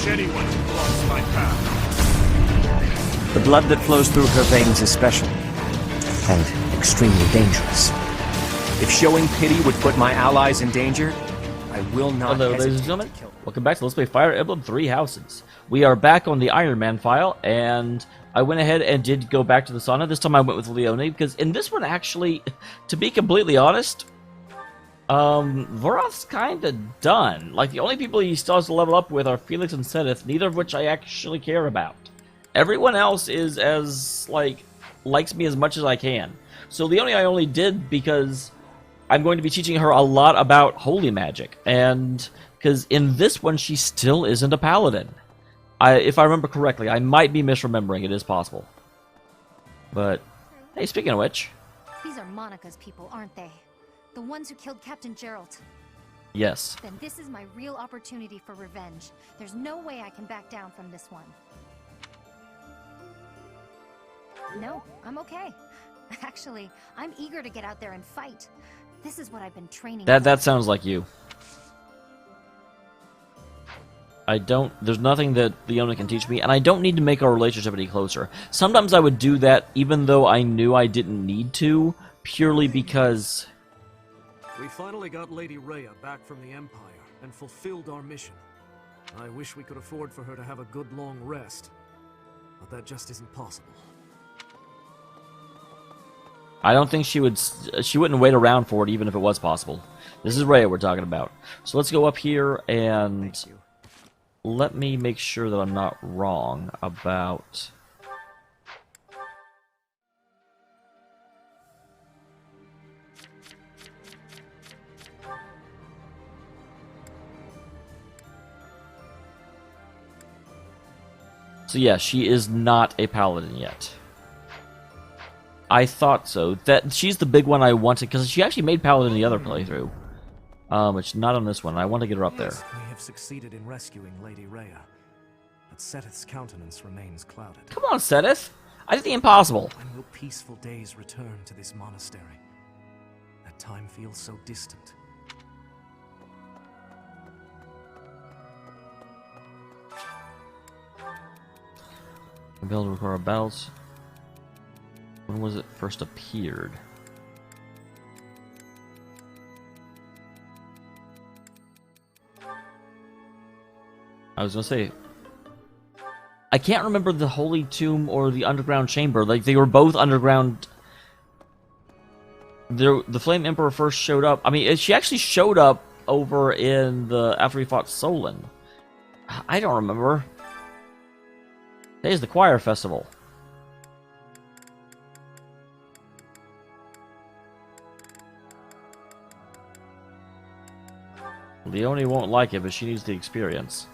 punish anyone who blocks my path. The blood that flows through her veins is special, and extremely dangerous. If showing pity would put my allies in danger, I will not Hello, ladies and gentlemen. Welcome back to Let's Play Fire Emblem Three Houses. We are back on the Iron Man file, and I went ahead and did go back to the sauna. This time I went with Leone, because in this one, actually, to be completely honest, Vorath's kind of done. Like, the only people he still has to level up with are Felix and Sedith, neither of which I actually care about. Everyone else is as, likes me as much as I can. So Leone I only did because I'm going to be teaching her a lot about holy magic, and because in this one she still isn't a paladin. If I remember correctly, I might be misremembering, it is possible. But, hey, speaking of which... These are Monica's people, aren't they? The ones who killed Captain Gerald. Yes. Then this is my real opportunity for revenge. There's no way I can back down from this one. No, I'm okay. Actually, I'm eager to get out there and fight. This is what I've been training for. That sounds like you. There's nothing that Leona can teach me, and I don't need to make our relationship any closer. Sometimes I would do that even though I knew I didn't need to, purely because... We finally got Lady Rhea back from the Empire and fulfilled our mission. I wish we could afford for her to have a good long rest, but that just isn't possible. I don't think she wouldn't wait around for it even if it was possible. This is Rhea we're talking about. So let's go up here and let me make sure that I'm not wrong about... So yeah, she is not a paladin yet. I thought so. That she's the big one I wanted, because she actually made paladin the other playthrough. Which not on this one. I want to get her up there. We have succeeded in rescuing Lady Rhea, but Sedith's countenance remains clouded. Come on, Sedith. I did the impossible. When will peaceful days return to this monastery? That time feels so distant. Build record battles. When was it first appeared? I was gonna say, I can't remember the Holy Tomb or the Underground Chamber. Like, they were both underground. The Flame Emperor first showed up. I mean, she actually showed up over in the after we fought Solon. I don't remember. Today's the choir festival. Leone won't like it, but she needs the experience.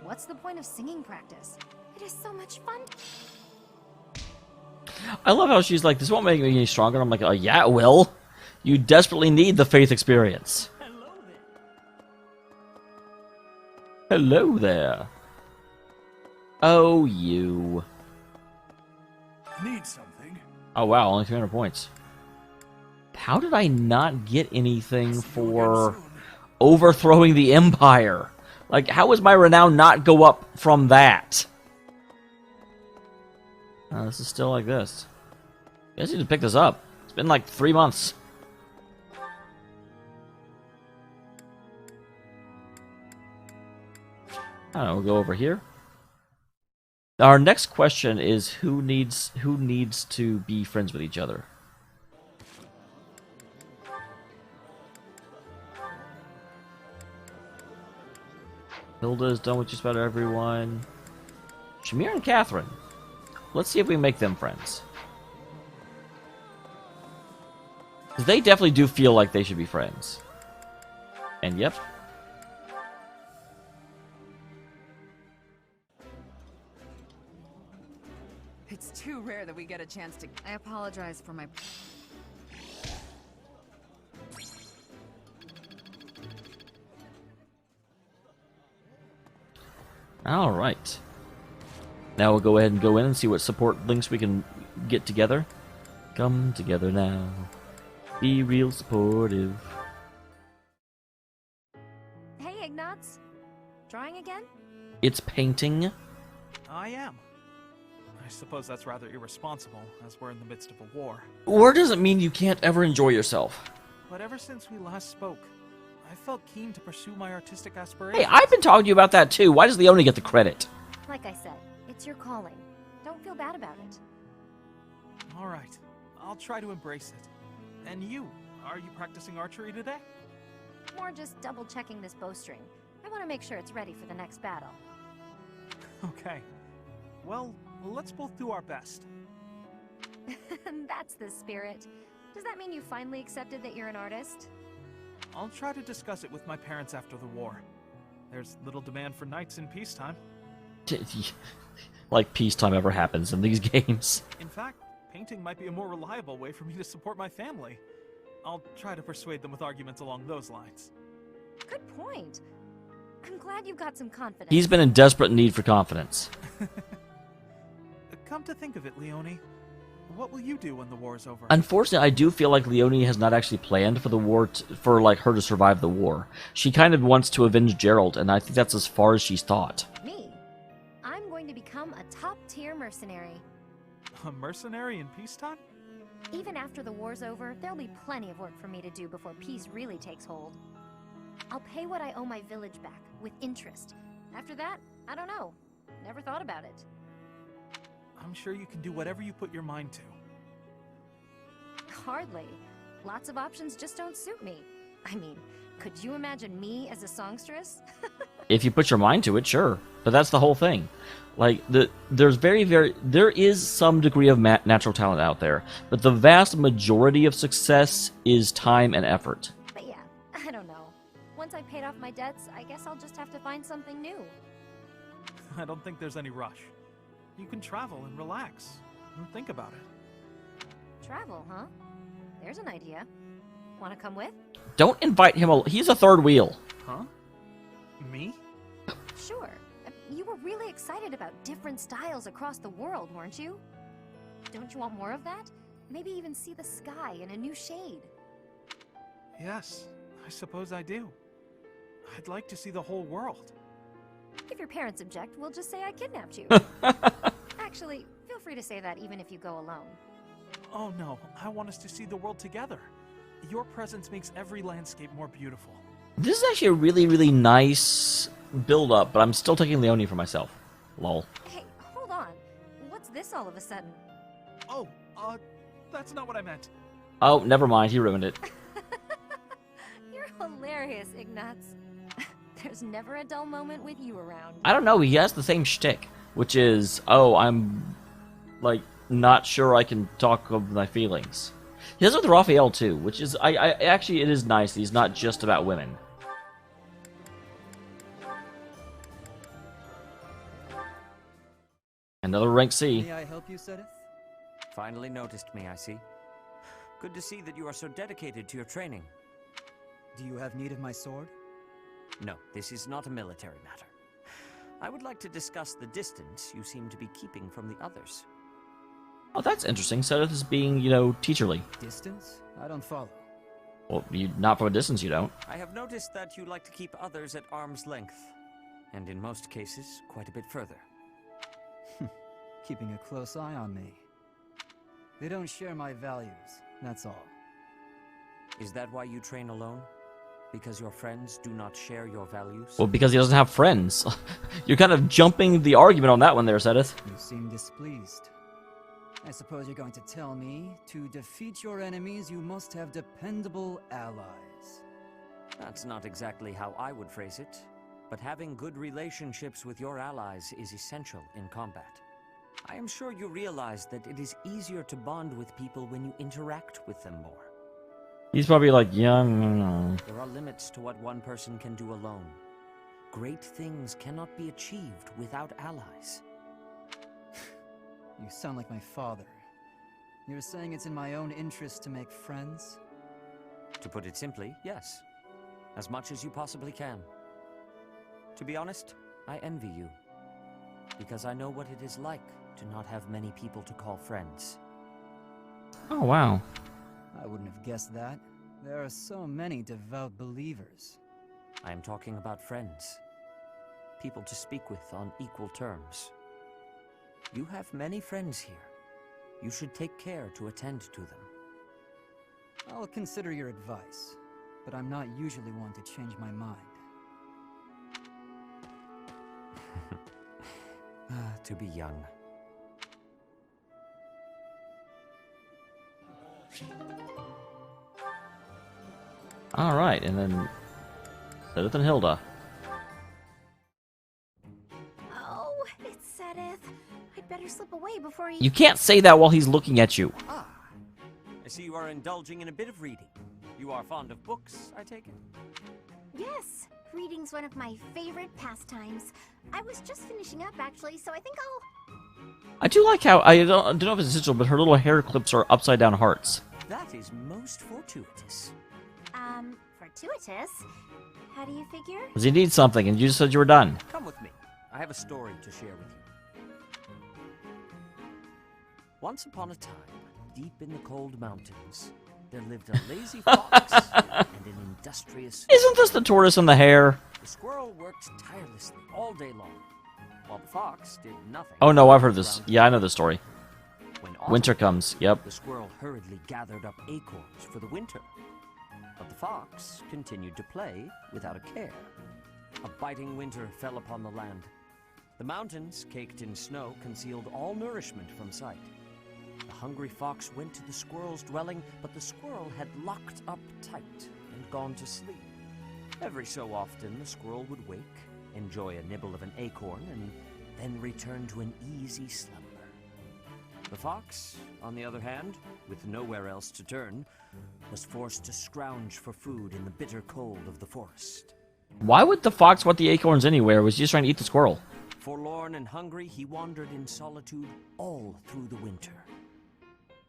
What's the point of singing practice? It is so much fun. I love how she's like, this won't make me any stronger. I'm like, oh yeah, it will. You desperately need the faith experience. Hello there. Oh, you. Need something? Oh wow, only 300 points. How did I not get anything for overthrowing the Empire? Like, how does my renown not go up from that? This is still like this. You guys need to pick this up. It's been like 3 months. I don't know, we'll go over here. Our next question is who needs to be friends with each other? Hilda's done with just about everyone. Shamir and Catherine. Let's see if we can make them friends. 'Cause they definitely do feel like they should be friends. And yep. It's too rare that we get a chance to... I apologize for my... Alright. Now we'll go ahead and go in and see what support links we can get together. Come together now. Be real supportive. Hey, Ignatz. Drawing again? It's painting. I am. I suppose that's rather irresponsible, as we're in the midst of a war. War doesn't mean you can't ever enjoy yourself. But ever since we last spoke, I felt keen to pursue my artistic aspirations. Hey, I've been talking to you about that too. Why does Leone get the credit? Like I said, it's your calling. Don't feel bad about it. All right, I'll try to embrace it. And you, are you practicing archery today? More just double-checking this bowstring. I want to make sure it's ready for the next battle. Okay. Well, let's both do our best. That's the spirit. Does that mean you finally accepted that you're an artist? I'll try to discuss it with my parents after the war. There's little demand for knights in peacetime. Like peacetime ever happens in these games. In fact, painting might be a more reliable way for me to support my family. I'll try to persuade them with arguments along those lines. Good point. I'm glad you've got some confidence. He's been in desperate need for confidence. Come to think of it, Leone, what will you do when the war's over? Unfortunately, I do feel like Leone has not actually planned for the war, for like her to survive the war. She kind of wants to avenge Gerald, and I think that's as far as she's thought. Me? I'm going to become a top-tier mercenary. A mercenary in peacetime? Even after the war's over, there'll be plenty of work for me to do before peace really takes hold. I'll pay what I owe my village back, with interest. After that, I don't know. Never thought about it. I'm sure you can do whatever you put your mind to. Hardly. Lots of options just don't suit me. I mean, could you imagine me as a songstress? If you put your mind to it, sure. But that's the whole thing. Like, there is some degree of natural talent out there, but the vast majority of success is time and effort. But yeah, I don't know. Once I've paid off my debts, I guess I'll just have to find something new. I don't think there's any rush. You can travel and relax, and think about it. Travel, huh? There's an idea. Want to come with? Don't invite him. He's a third wheel. Huh? Me? Sure. You were really excited about different styles across the world, weren't you? Don't you want more of that? Maybe even see the sky in a new shade. Yes, I suppose I do. I'd like to see the whole world. If your parents object, we'll just say I kidnapped you. Actually, feel free to say that even if you go alone. Oh no, I want us to see the world together. Your presence makes every landscape more beautiful. This is actually a really, really nice build-up, but I'm still taking Leone for myself. Lol. Hey, hold on. What's this all of a sudden? Oh, that's not what I meant. Oh, never mind. He ruined it. You're hilarious, Ignatz. There's never a dull moment with you around. I don't know. He has the same shtick, which is, oh, I'm, like, not sure I can talk of my feelings. He does it with Raphael, too, which is, actually, it is nice that he's not just about women. Another rank C. May I help you, Sedith? Finally noticed me, I see. Good to see that you are so dedicated to your training. Do you have need of my sword? No, this is not a military matter. I would like to discuss the distance you seem to be keeping from the others. Oh, that's interesting. Sedith is being, you know, teacherly. Distance? I don't follow. Well, not from a distance, you don't. I have noticed that you like to keep others at arm's length, and in most cases, quite a bit further. Keeping a close eye on me. They don't share my values, that's all. Is that why you train alone? Because your friends do not share your values? Well, because he doesn't have friends. You're kind of jumping the argument on that one there, Sedith. You seem displeased. I suppose you're going to tell me, to defeat your enemies, you must have dependable allies. That's not exactly how I would phrase it, but having good relationships with your allies is essential in combat. I am sure you realize that it is easier to bond with people when you interact with them more. He's probably like, yeah, no. There are limits to what one person can do alone. Great things cannot be achieved without allies. You sound like my father. You're saying it's in my own interest to make friends? To put it simply, yes. As much as you possibly can. To be honest, I envy you. Because I know what it is like to not have many people to call friends. Oh, wow. I wouldn't have guessed that. There are so many devout believers. I am talking about friends. People to speak with on equal terms. You have many friends here. You should take care to attend to them. I'll consider your advice, but I'm not usually one to change my mind. To be young. Alright, and then Sedith and Hilda. Oh, it's Sedith. I'd better slip away before he... You can't say that while he's looking at you. Ah, I see you are indulging in a bit of reading. You are fond of books, I take it? Yes, reading's one of my favorite pastimes. I was just finishing up, actually, so I think I'll... I do like how, I don't know if it's essential, but her little hair clips are upside down hearts. That is most fortuitous. Fortuitous? How do you figure? Because he needs something, and you just said you were done. Come with me. I have a story to share with you. Once upon a time, deep in the cold mountains, there lived a lazy fox and an industrious... Isn't this the tortoise and the hare? The squirrel worked tirelessly all day long, while the fox did nothing. Oh no, I've heard this. Yeah, I know this story. When autumn Winter comes, yep. The squirrel hurriedly gathered up acorns for the winter. But the fox continued to play without a care. A biting winter fell upon the land. The mountains, caked in snow, concealed all nourishment from sight. The hungry fox went to the squirrel's dwelling, but the squirrel had locked up tight and gone to sleep. Every so often, the squirrel would wake, enjoy a nibble of an acorn, and then return to an easy slumber. The fox, on the other hand, with nowhere else to turn, was forced to scrounge for food in the bitter cold of the forest. Why would the fox want the acorns anywhere? Was he just trying to eat the squirrel? Forlorn and hungry, he wandered in solitude all through the winter,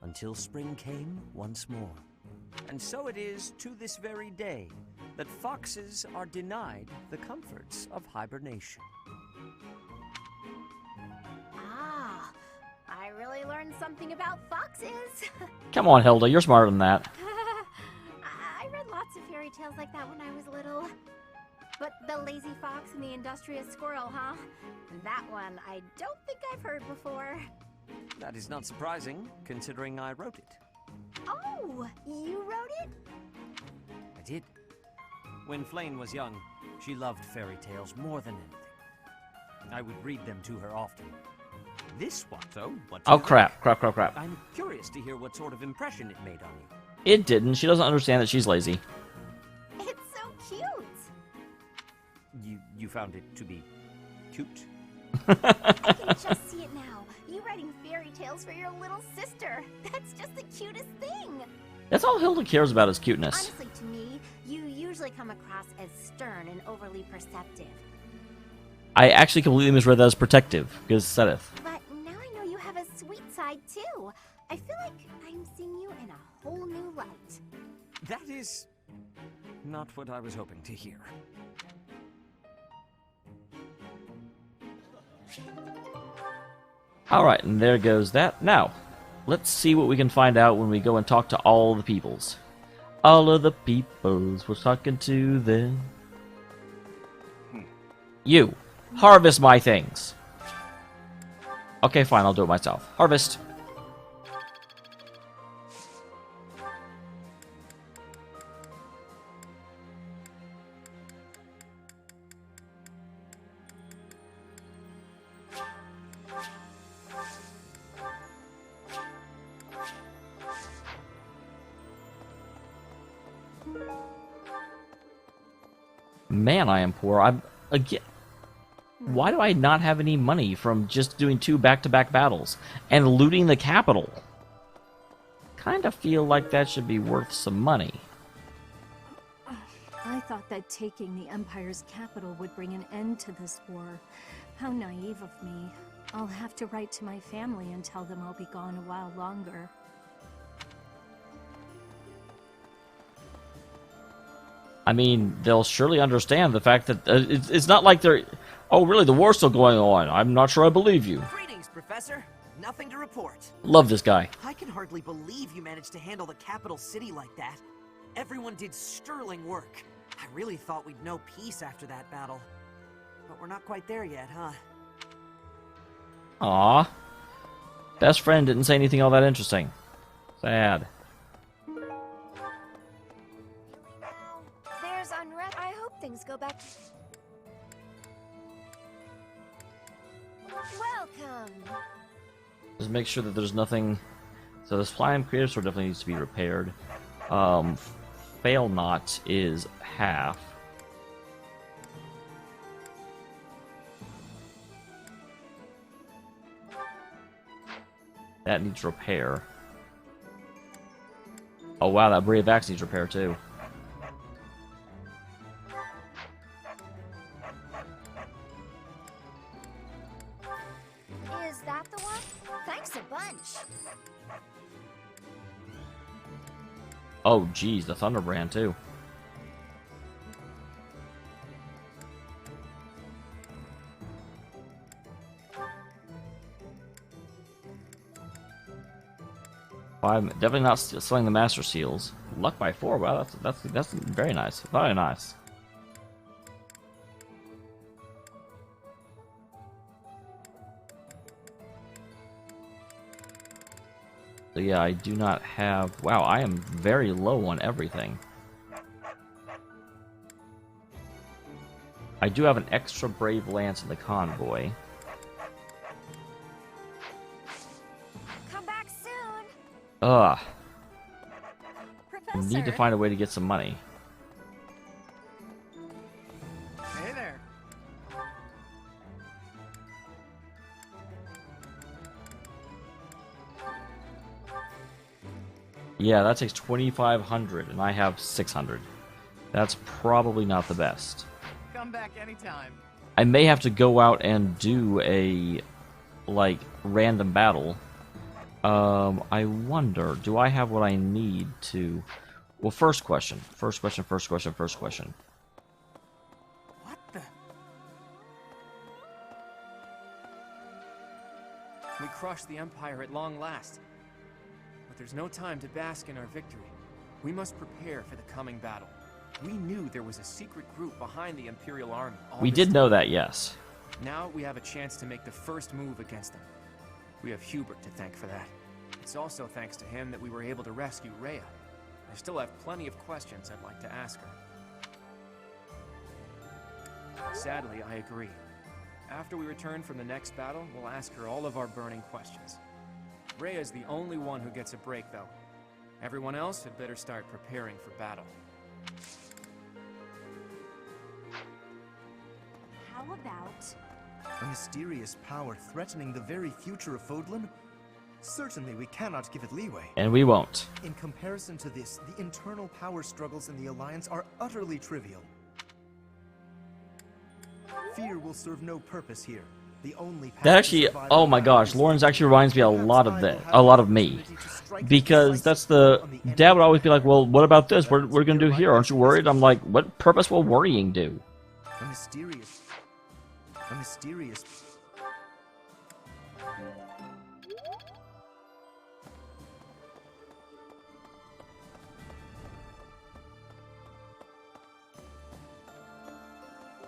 until spring came once more. And so it is to this very day that foxes are denied the comforts of hibernation. Ah, I really learned something about foxes. Come on, Hilda, you're smarter than that. I read lots of fairy tales like that when I was little. But the lazy fox and the industrious squirrel, huh? That one I don't think I've heard before. That is not surprising, considering I wrote it. Oh, you wrote it? I did. When Flane was young, she loved fairy tales more than anything. I would read them to her often. This one, though, what do Oh you think? crap. I'm curious to hear what sort of impression it made on you. It didn't. She doesn't understand that she's lazy. It's so cute. You found it to be cute? I can just see it now. You writing fairy tales for your little sister. That's just the cutest thing. That's all Hilda cares about is cuteness. Honestly, to me, you usually come across as stern and overly perceptive. I actually completely misread that as protective, because Sedith. But now I know you have a sweet side, too. I feel like I'm seeing you in a whole new light. That is not what I was hoping to hear. Alright, and there goes that. Now, let's see what we can find out when we go and talk to all the peoples. All of the peoples, we're talking to them. You, harvest my things. Okay, fine, I'll do it myself. Harvest. Man, I am poor. I'm again. Why do I not have any money from just doing 2 back-to-back battles and looting the capital? Kind of feel like that should be worth some money. I thought that taking the Empire's capital would bring an end to this war. How naive of me. I'll have to write to my family and tell them I'll be gone a while longer. I mean, they'll surely understand the fact that it's not like they're... Oh, really? The war's still going on. I'm not sure I believe you. Greetings, Professor. nothing to report. Love this guy. I can hardly believe you managed to handle the capital city like that. Everyone did sterling work. I really thought we'd know peace after that battle. But we're not quite there yet, huh? Aw. Best friend didn't say anything all that interesting. Sad. There's unrest. I hope things go back. Welcome. Just make sure that there's nothing. So this Flying Creative Sword definitely needs to be repaired. Fail Not is half. That needs repair. Oh wow, that Brave Axe needs repair too. Is that the one? Thanks a bunch. Oh geez, the Thunderbrand too. I'm definitely not selling the Master Seals. Luck by 4. Wow, that's very nice. Very nice. So yeah, I do not have. Wow, I am very low on everything. I do have an extra Brave Lance in the convoy. Ugh. Professor. Need to find a way to get some money. Hey there. Yeah, that takes 2,500, and I have 600. That's probably not the best. Come back anytime. I may have to go out and do a, like, random battle. I wonder, do I have what I need to... Well, first question. First question. What the... We crushed the Empire at long last. But there's no time to bask in our victory. We must prepare for the coming battle. We knew there was a secret group behind the Imperial Army. We did know that, yes. Now we have a chance to make the first move against them. We have Hubert to thank for that. It's also thanks to him that we were able to rescue Rhea. I still have plenty of questions I'd like to ask her. Sadly, I agree. After we return from the next battle, we'll ask her all of our burning questions. Rhea's the only one who gets a break, though. Everyone else had better start preparing for battle. How about... A mysterious power threatening the very future of Fodlan? Certainly we cannot give it leeway. And we won't. In comparison to this, the internal power struggles in the Alliance are utterly trivial. Fear will serve no purpose here. The only path That actually, oh my gosh, Lawrence actually reminds me a lot of me. Because that's the... Dad would always be like, well, what about this? What are we going to do here? Aren't you worried? I'm like, what purpose will worrying do? A mysterious...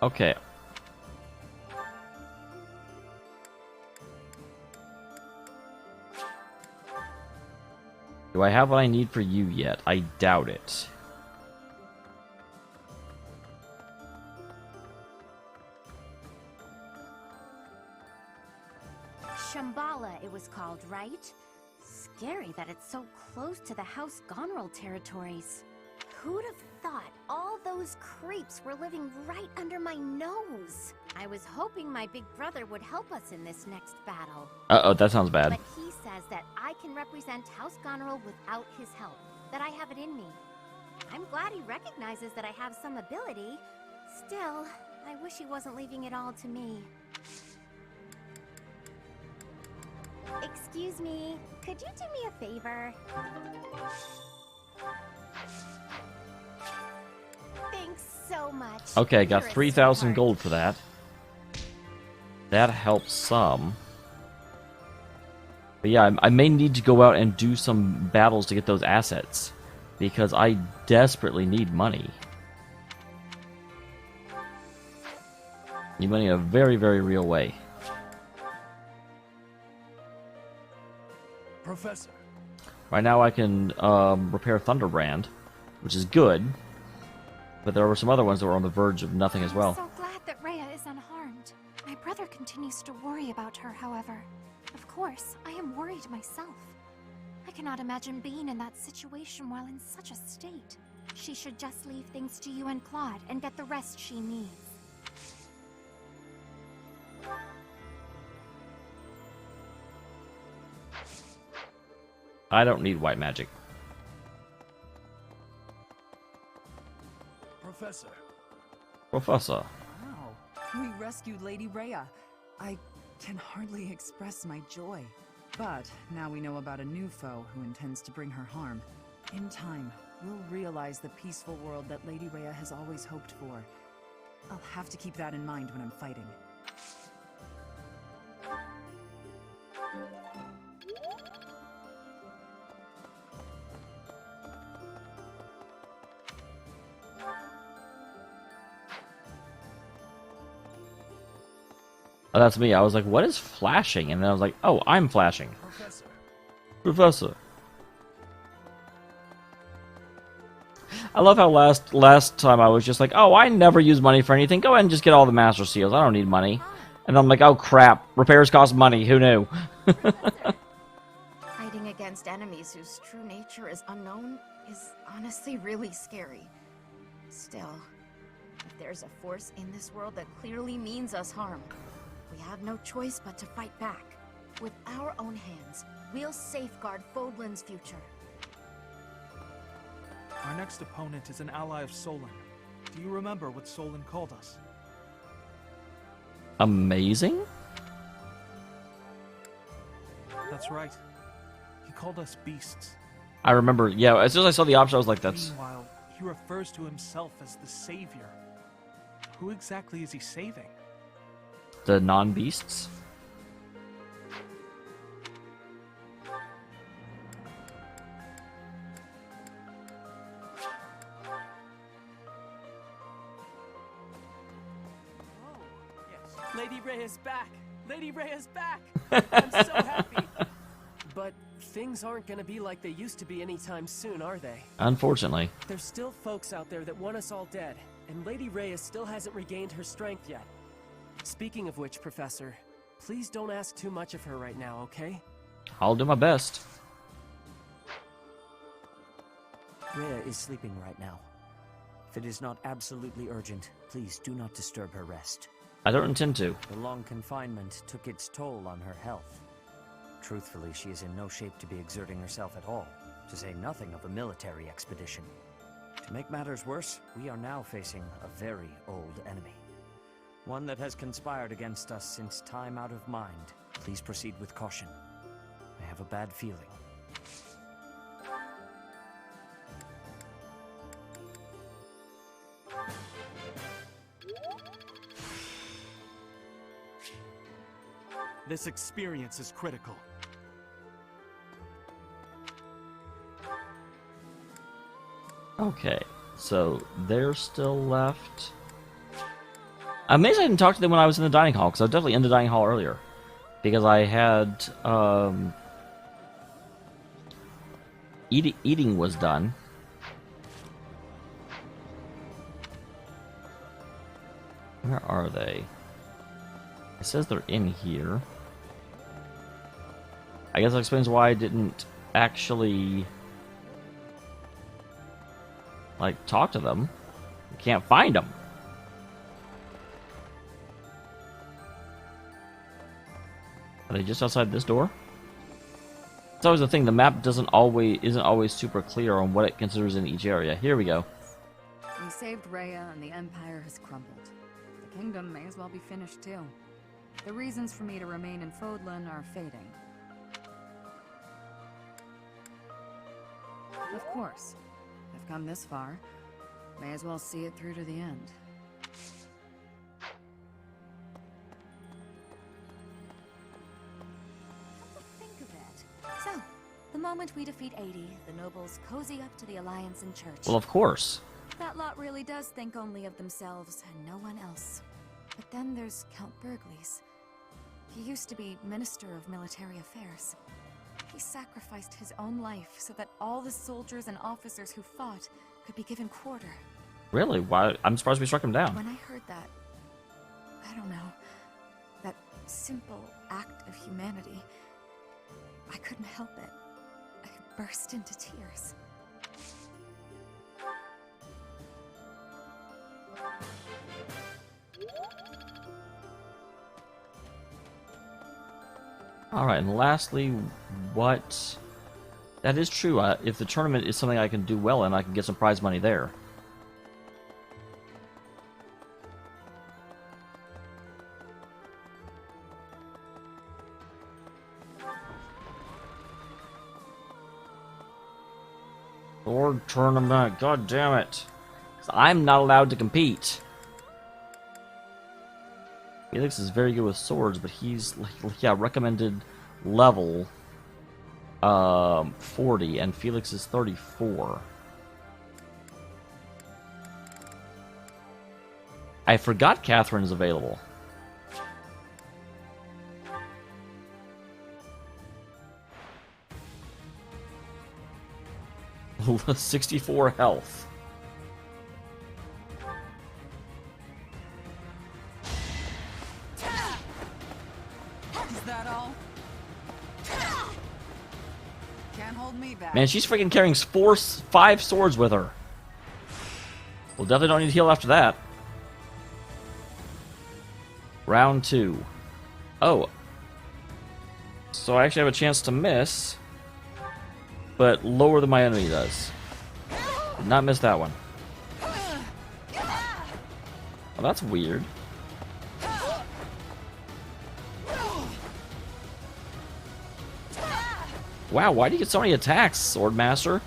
Okay. Do I have what I need for you yet? I doubt it. Shambhala, it was called, right? Scary that it's so close to the House Gonrel territories. Who'd have thought all those creeps were living right under my nose? I was hoping my big brother would help us in this next battle. Uh-oh, that sounds bad. But he says that I can represent House Gonrel without his help, that I have it in me. I'm glad he recognizes that I have some ability. Still, I wish he wasn't leaving it all to me. Excuse me, could you do me a favor? Thanks so much. Okay, got You're a 3,000 sweetheart. gold for that. That helps some. But yeah, I may need to go out and do some battles to get those assets, because I desperately need money. Need money in a very, very real way. Professor. Right now I can repair Thunderbrand, which is good, but there were some other ones that were on the verge of nothing as well. I'm so glad that Rhea is unharmed. My brother continues to worry about her, however. Of course, I am worried myself. I cannot imagine being in that situation while in such a state. She should just leave things to you and Claude and get the rest she needs. I don't need white magic. Professor. Professor. Wow, we rescued Lady Rhea. I can hardly express my joy. But now we know about a new foe who intends to bring her harm. In time, we'll realize the peaceful world that Lady Rhea has always hoped for. I'll have to keep that in mind when I'm fighting. Oh, that's me. I was like, what is flashing? And then I was like, oh, I'm flashing. Professor. Professor. I love how last time I was just like, oh, I never use money for anything. Go ahead and just get all the Master Seals. I don't need money. And I'm like, oh, crap. Repairs cost money. Who knew? Fighting against enemies whose true nature is unknown is honestly really scary. Still, if there's a force in this world that clearly means us harm, we have no choice but to fight back. With our own hands, we'll safeguard Fodlan's future. Our next opponent is an ally of Solon. Do you remember what Solon called us? Amazing? That's right. He called us beasts. I remember, yeah, as soon as I saw the option, I was like, that's... Meanwhile, he refers to himself as the Savior. Who exactly is he saving? The non-beasts? Lady Rhea's back! Lady Rhea's back! I'm so happy! But things aren't gonna be like they used to be anytime soon, are they? Unfortunately. There's still folks out there that want us all dead, and Lady Rhea still hasn't regained her strength yet. Speaking of which, Professor, please don't ask too much of her right now, okay? I'll do my best. Rhea is sleeping right now. If it is not absolutely urgent, please do not disturb her rest. I don't intend to. The long confinement took its toll on her health. Truthfully, she is in no shape to be exerting herself at all, to say nothing of a military expedition. To make matters worse, we are now facing a very old enemy. One that has conspired against us since time out of mind. Please proceed with caution. I have a bad feeling. This experience is critical. Okay, so they're still left. I'm amazed I didn't talk to them when I was in the dining hall, because I was definitely in the dining hall earlier. Because I had, eating was done. Where are they? It says they're in here. I guess that explains why I didn't actually, like, talk to them. I can't find them. Are they just outside this door? It's always the thing, the map isn't always super clear on what it considers in each area. Here we go. We saved Rhea and the Empire has crumbled. The kingdom may as well be finished too. The reasons for me to remain in Fodlan are fading. Of course, I've come this far. May as well see it through to the end. Think of it. The moment we defeat 80, the nobles cozy up to the Alliance and Church. Well, of course. That lot really does think only of themselves and no one else. But then there's Count Burgles. He used to be Minister of Military Affairs. He sacrificed his own life so that all the soldiers and officers who fought could be given quarter. Really? Why? I'm surprised we struck him down. When I heard that, I don't know, that simple act of humanity, I couldn't help it. I burst into tears. Alright, and lastly, what... That is true. If the tournament is something I can do well in, I can get some prize money there. Sword tournament, god damn it. 'Cause I'm not allowed to compete. Felix is very good with swords, but he's, like, yeah, recommended level 40, and Felix is 34. I forgot Catherine is available. 64 health. Is that all? Can't hold me back. Man, she's freaking carrying 5 swords with her. Well, definitely don't need to heal after that. Round 2. Oh. So I actually have a chance to miss, but lower than my enemy does. Did not miss that one. Well, that's weird. Wow, why do you get so many attacks, Swordmaster?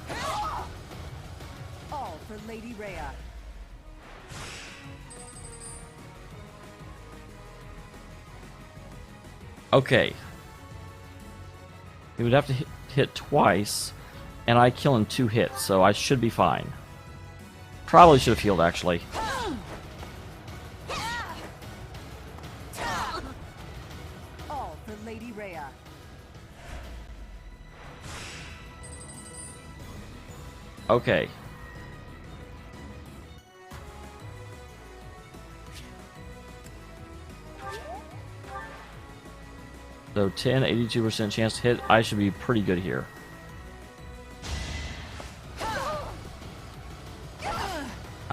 All for Lady Rhea. Okay. He would have to hit twice, and I kill in 2 hits, so I should be fine. Probably should have healed, actually. All for Lady Rhea. Okay. So 10, 82% chance to hit. I should be pretty good here.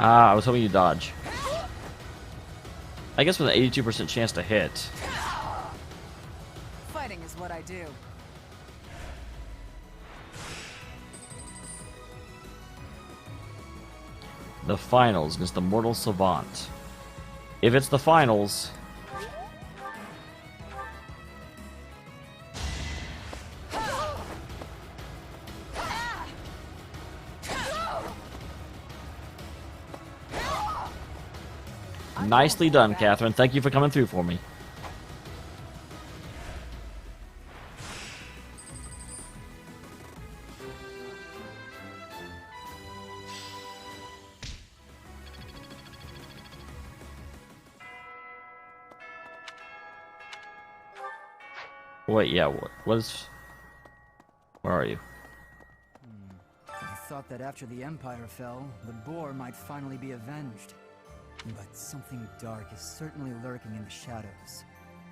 Ah, I was hoping you dodge. I guess with an 82% chance to hit. Fighting is what I do. The finals against the Mortal Savant. If it's the finals... Nicely done, Catherine. Thank you for coming through for me. Wait, yeah, what is... Where are you? I thought that after the Empire fell, the boar might finally be avenged. But something dark is certainly lurking in the shadows.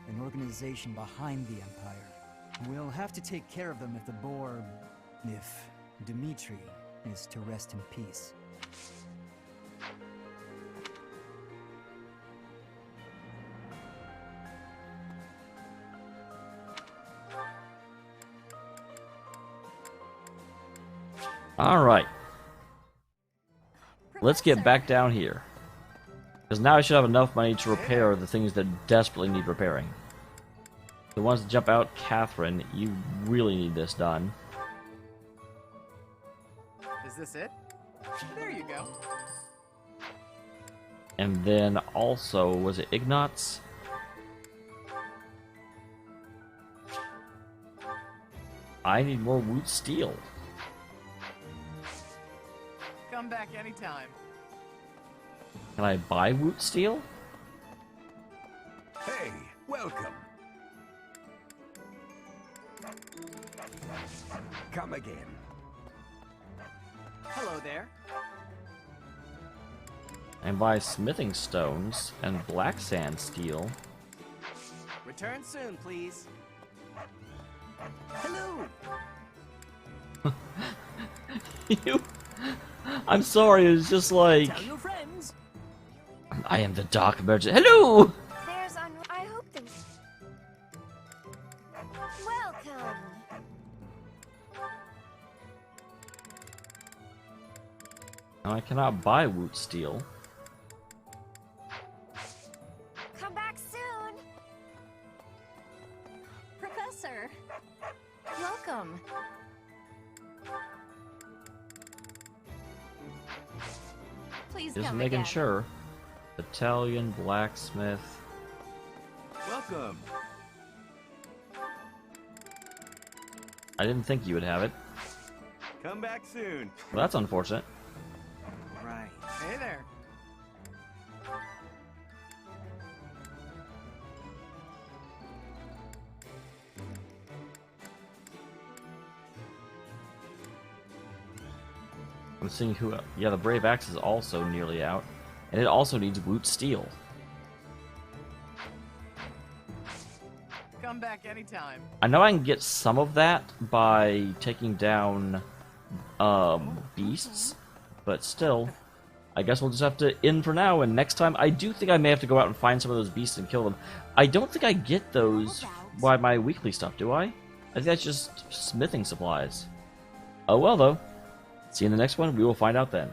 An organization behind the Empire. We'll have to take care of them if the boar... if Dimitri is to rest in peace. Alright. Let's get back down here. Because now I should have enough money to repair the things that desperately need repairing. The ones that jump out, Catherine, you really need this done. Is this it? There you go. And then also, was it Ignatz? I need more woot steel. Come back anytime. Can I buy woot steel? Hey, welcome. Come again. Hello there. And buy smithing stones and black sand steel. Return soon, please. Hello. You. I'm sorry. It was just like. Tell your friends. I am the dark merchant. Hello. I hope there's... Welcome! Now I cannot buy woot steel. Come back soon! Professor! Welcome. Please Just come making again. sure. Battalion, blacksmith. Welcome. I didn't think you would have it. Come back soon. Well, that's unfortunate. Right. Hey there. I'm seeing who. Yeah, the Brave Axe is also nearly out, and it also needs woot steel. Come back anytime. I know I can get some of that by taking down beasts, but still, I guess we'll just have to end for now. And next time, I do think I may have to go out and find some of those beasts and kill them. I don't think I get those by my weekly stuff, do I? I think that's just smithing supplies. Oh well, though. See you in the next one. We will find out then.